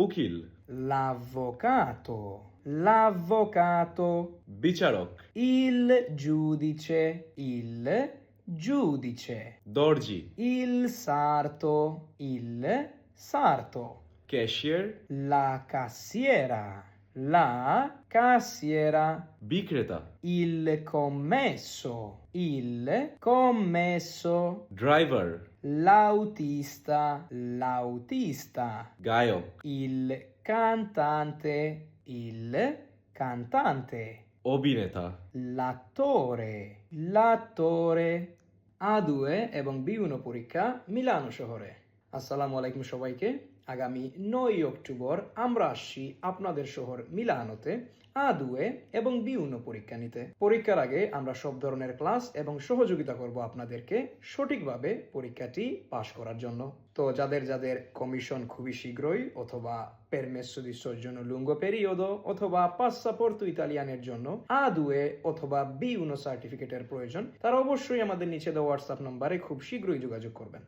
উকিল, l'avvocato, l'avvocato, বিচারক, il giudice, il giudice, দর্জি, il sarto, il sarto, cashier, la cassiera, la cassiera, বিক্রেতা, il commesso, il commesso, driver, l'autista, l'autista, গায়ক, il cantante, il cantante, অভিনেতা, l'attore, l'attore. A2 এবং B1 পরীক্ষা মিলানো শহরে। আসসালামু আলাইকুম সবাইকে। আগামী 9 অক্টোবর আমরা আসছি আপনাদের শহর মিলানোতে A2 এবং B1 পরীক্ষা নিতে। পরীক্ষার আগে আমরা সব ধরনের ক্লাস এবং সহযোগিতা করব আপনাদেরকে সঠিকভাবে পরীক্ষাটি পাশ করার জন্য। তো যাদের যাদের কমিশন খুবই শীঘ্রই অথবা permesso di soggiorno lungo periodo অথবা passaporto italiaনের জন্য A2 অথবা B1 সার্টিফিকেটের প্রয়োজন, তারা অবশ্যই আমাদের নিচে দেওয়া হোয়াটসঅ্যাপ নম্বরে খুব শীঘ্রই যোগাযোগ করবেন।